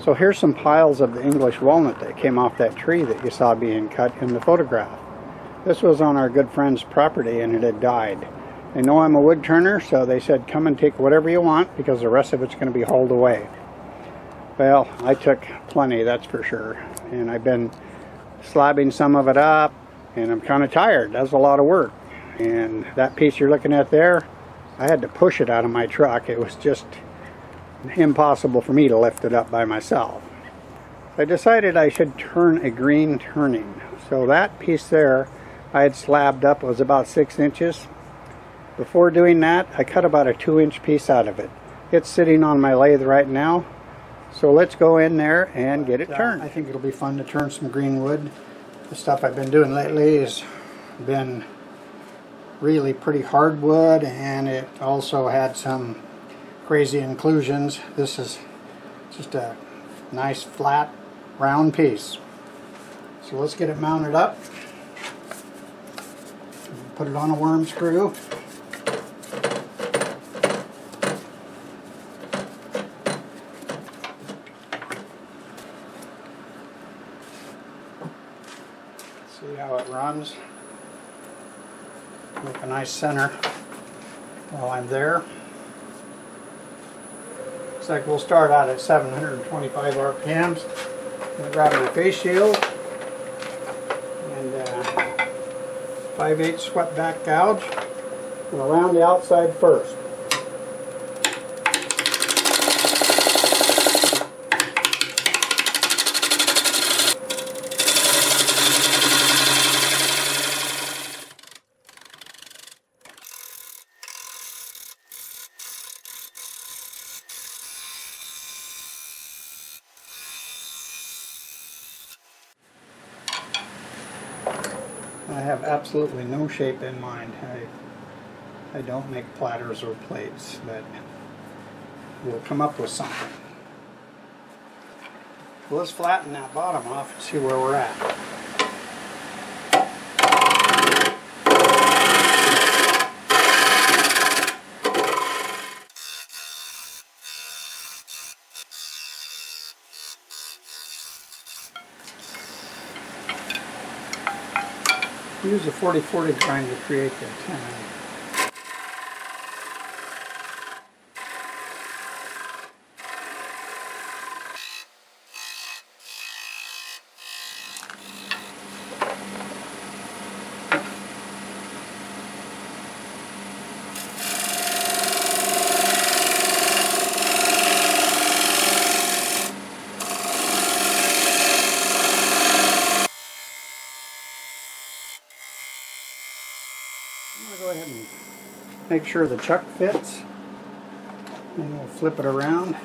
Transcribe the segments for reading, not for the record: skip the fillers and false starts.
So here's some piles of the English walnut that came off that tree that you saw being cut in the photograph. This was on our good friend's property and it had died. They know I'm a wood turner, so they said come and take whatever you want because the rest of it's going to be hauled away. Well, I took plenty, that's for sure. And I've been slabbing some of it up and I'm kind of tired. That's a lot of work. And that piece you're looking at there, I had to push it out of my truck. It was just impossible for me to lift it up by myself. I decided I should turn a green turning. So that piece there I had slabbed up was about 6 inches. Before doing that, I cut about a 2-inch piece out of it. It's sitting on my lathe right now. So let's go in there and get it turned. I think it'll be fun to turn some green wood. The stuff I've been doing lately has been really pretty hardwood, and it also had some crazy inclusions. This is just a nice flat round piece. So let's get it mounted up. Put it on a worm screw. See how it runs. Make a nice center while I'm there. Looks like we'll start out at 725 RPMs. We'll grab my face shield and 5/8 swept back gouge. We'll round the outside first. I have absolutely no shape in mind. I don't make platters or plates, but we'll come up with something. Well, let's flatten that bottom off and see where we're at. Use a 40/40 grind to create the tenon. I'm going to go ahead and make sure the chuck fits, and we'll flip it around,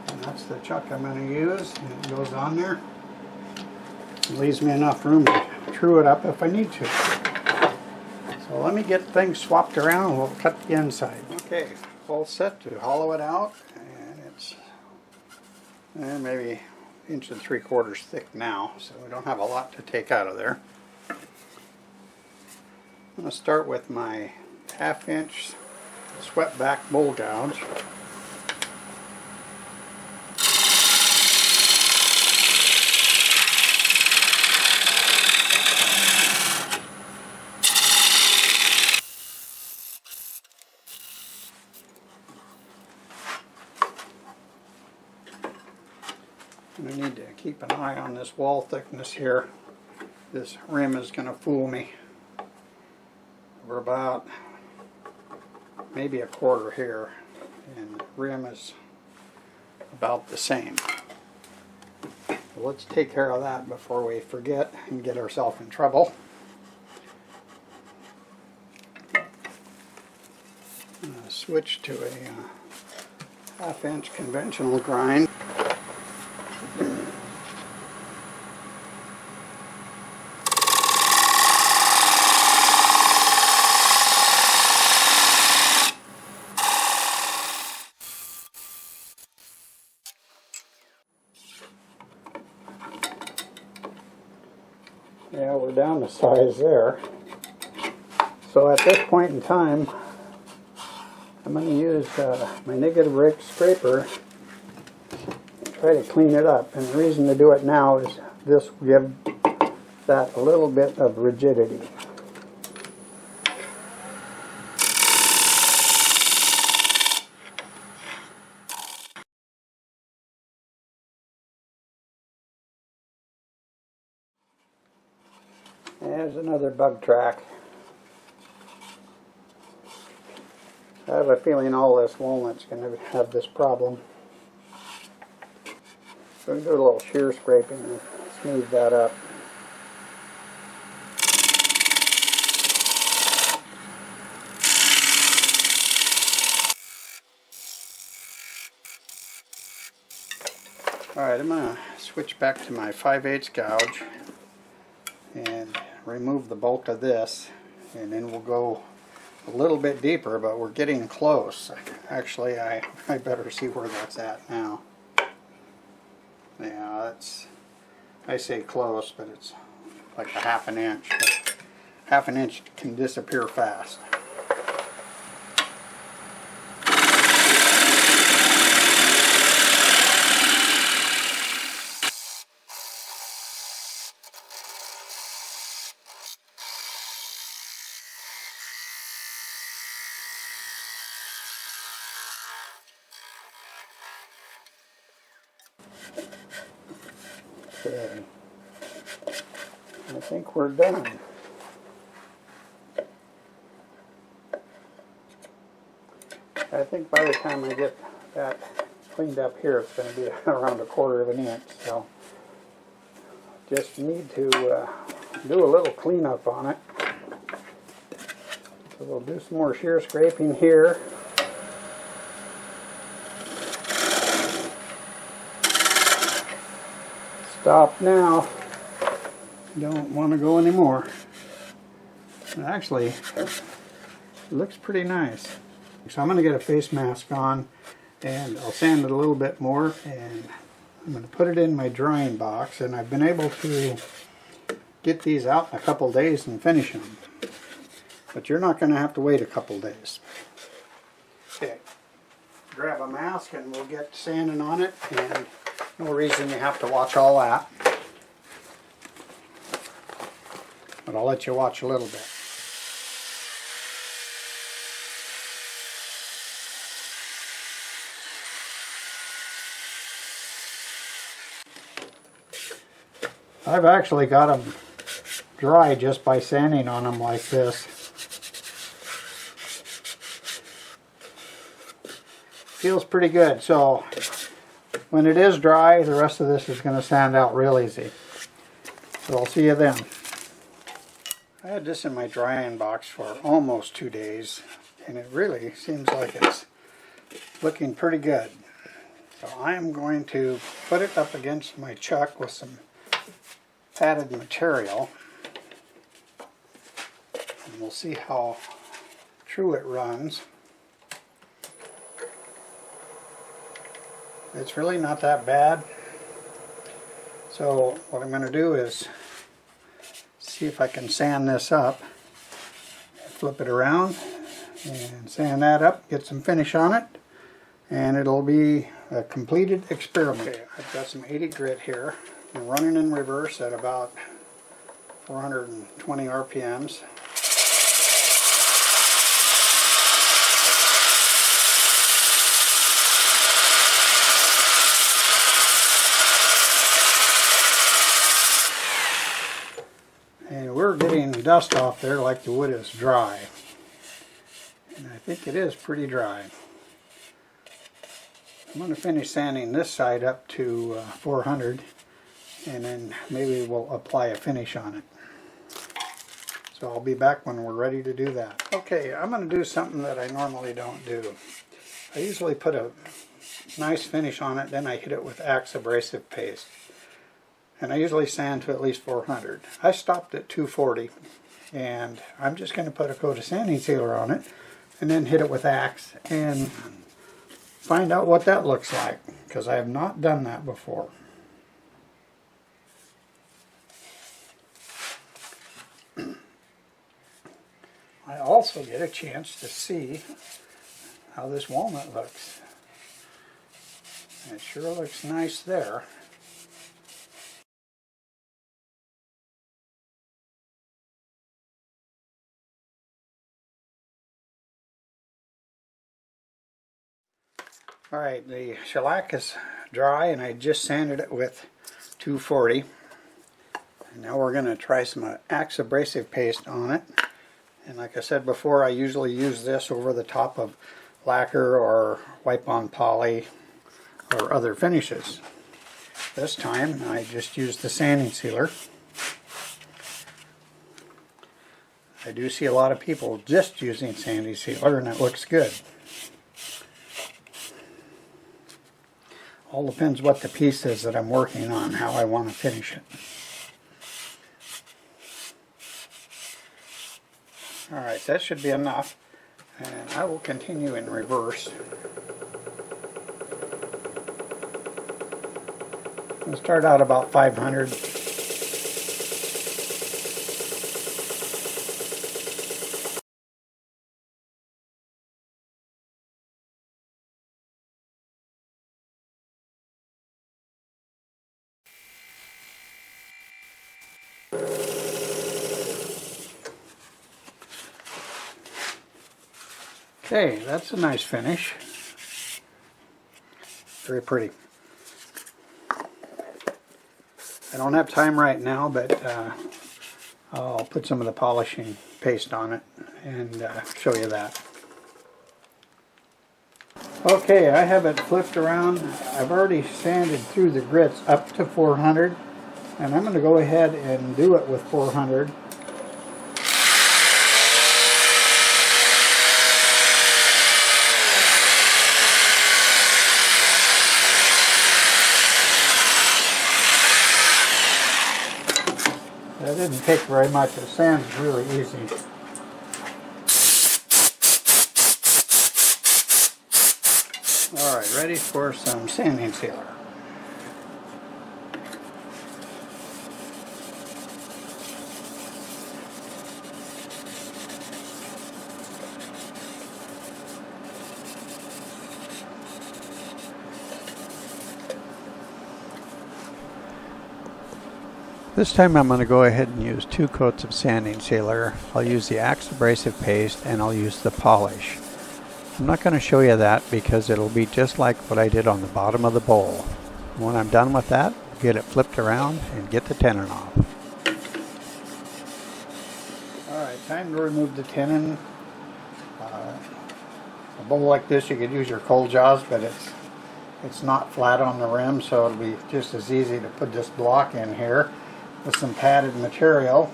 and that's the chuck I'm going to use, and it goes on there. It leaves me enough room to true it up if I need to. So let me get things swapped around and we'll cut the inside. Okay, all set to hollow it out, and it's maybe 1 3/4 inches thick now, so we don't have a lot to take out of there. I'm going to start with my 1/2 inch swept back bowl gouge. I need to keep an eye on this wall thickness here. This rim is going to fool me. We're about maybe 1/4 here, and the rim is about the same. So let's take care of that before we forget and get ourselves in trouble. I'm going to switch to a 1/2 inch conventional grind. Yeah, we're down to size there. So at this point in time, I'm going to use my negative rake scraper try to clean it up. And the reason to do it now is this will give that a little bit of rigidity. There's another bug track. I have a feeling all this walnut's going to have this problem. So I'm going to do a little shear scraping and smooth that up. Alright, I'm going to switch back to my 5/8 gouge and remove the bulk of this, and then we'll go a little bit deeper, but we're getting close. Actually, I better see where that's at now. Yeah, that's, I say close, but it's like a half an inch. But half an inch can disappear fast. Okay, I think we're done. I think by the time I get that cleaned up here, it's going to be around 1/4 of an inch. So just need to do a little cleanup on it. So we'll do some more shear scraping here. Stop now. Don't want to go anymore. Actually, it looks pretty nice. So I'm going to get a face mask on, and I'll sand it a little bit more, and I'm going to put it in my drying box, and I've been able to get these out in a couple days and finish them. But you're not going to have to wait a couple days. Okay, grab a mask and we'll get sanding on it, and no reason you have to watch all that. But I'll let you watch a little bit. I've actually got them dry just by sanding on them like this. Feels pretty good. So when it is dry, the rest of this is going to sand out real easy. So I'll see you then. I had this in my drying box for almost 2 days, and it really seems like it's looking pretty good. So I am going to put it up against my chuck with some padded material, and we'll see how true it runs. It's really not that bad. So what I'm going to do is see if I can sand this up, flip it around and sand that up, get some finish on it, and it'll be a completed experiment. Okay, I've got some 80 grit here. I'm running in reverse at about 420 RPMs. And we're getting dust off there like the wood is dry. And I think it is pretty dry. I'm going to finish sanding this side up to 400, and then maybe we'll apply a finish on it. So I'll be back when we're ready to do that. Okay, I'm going to do something that I normally don't do. I usually put a nice finish on it, then I hit it with Acks abrasive paste. And I usually sand to at least 400. I stopped at 240, and I'm just going to put a coat of sanding sealer on it and then hit it with Acks and find out what that looks like, because I have not done that before. I also get a chance to see how this walnut looks. It sure looks nice there. Alright, the shellac is dry and I just sanded it with 240. And now we're going to try some Acks abrasive paste on it. And like I said before, I usually use this over the top of lacquer or wipe-on poly or other finishes. This time I just used the sanding sealer. I do see a lot of people just using sanding sealer and it looks good. All depends what the piece is that I'm working on, how I want to finish it. Alright, that should be enough, and I will continue in reverse. I'll start out about 500. Okay, that's a nice finish. Very pretty. I don't have time right now, but I'll put some of the polishing paste on it and show you that. Okay, I have it flipped around. I've already sanded through the grits up to 400, and I'm going to go ahead and do it with 400. That didn't take very much. The sand's really easy. Alright, ready for some sanding sealer. This time I'm going to go ahead and use 2 coats of sanding sealer. I'll use the Acks abrasive paste and I'll use the polish. I'm not going to show you that because it'll be just like what I did on the bottom of the bowl. When I'm done with that, get it flipped around and get the tenon off. Alright, time to remove the tenon. A bowl like this you could use your cold jaws, but it's not flat on the rim, so it'll be just as easy to put this block in here with some padded material.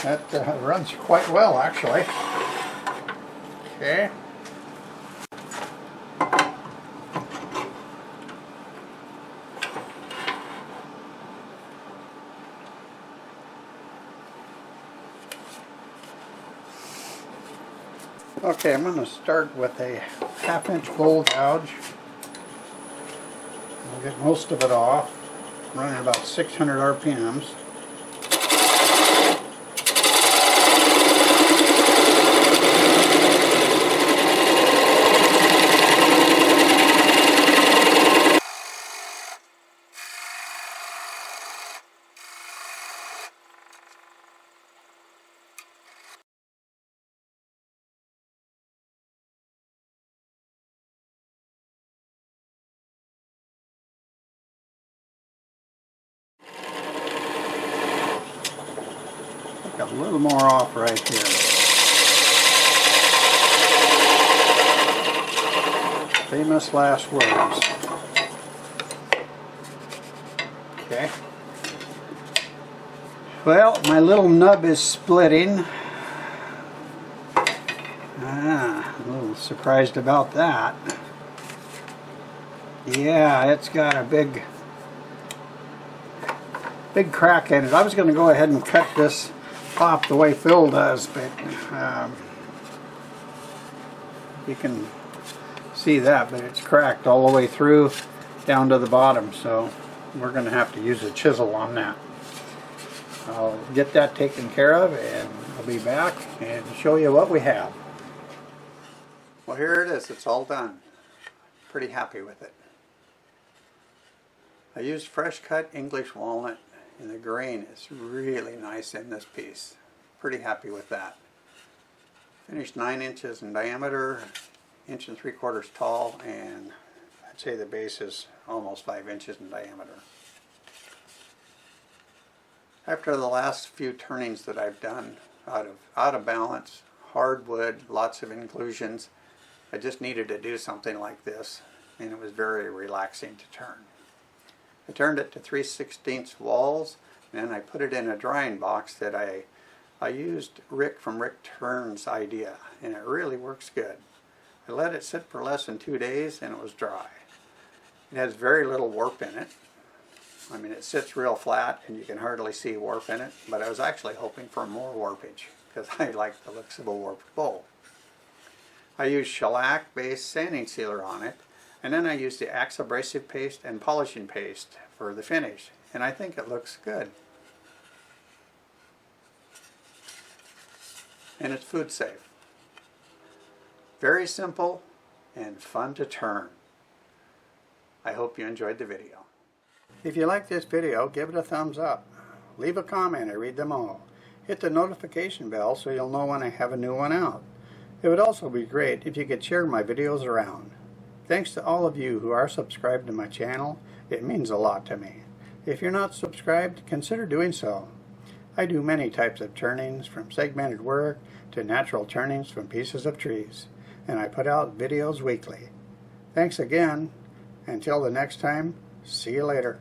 That runs quite well, actually. Okay. Okay, I'm going to start with a 1/2-inch bowl gouge. I'll get most of it off, running about 600 RPMs. Got a little more off right here. Famous last words. Okay. Well, my little nub is splitting. I'm a little surprised about that. Yeah, it's got a big crack in it. I was going to go ahead and cut this off the way Phil does, but you can see that, but it's cracked all the way through down to the bottom, so we're going to have to use a chisel on that. I'll get that taken care of and I'll be back and show you what we have. Well, here it is. It's all done. Pretty happy with it. I used fresh cut English walnut and the grain is really nice in this piece. Pretty happy with that. Finished 9 inches in diameter, 1 3/4 inches tall, and I'd say the base is almost 5 inches in diameter. After the last few turnings that I've done out of balance, hardwood, lots of inclusions, I just needed to do something like this, and it was very relaxing to turn. I turned it to 3/16 walls, and then I put it in a drying box that I used Rick from Rick Turn's idea, and it really works good. I let it sit for less than 2 days and it was dry. It has very little warp in it. I mean, it sits real flat and you can hardly see warp in it, but I was actually hoping for more warpage because I like the looks of a warped bowl. I used Shellac base sanding sealer on it, and then I used the Acks abrasive paste and polishing paste for the finish, and I think it looks good. And it's food safe. Very simple and fun to turn. I hope you enjoyed the video. If you like this video, give it a thumbs up. Leave a comment, I read them all. Hit the notification bell so you'll know when I have a new one out. It would also be great if you could share my videos around. Thanks to all of you who are subscribed to my channel. It means a lot to me. If you're not subscribed, consider doing so. I do many types of turnings, from segmented work to natural turnings from pieces of trees, and I put out videos weekly. Thanks again. Until the next time, see you later.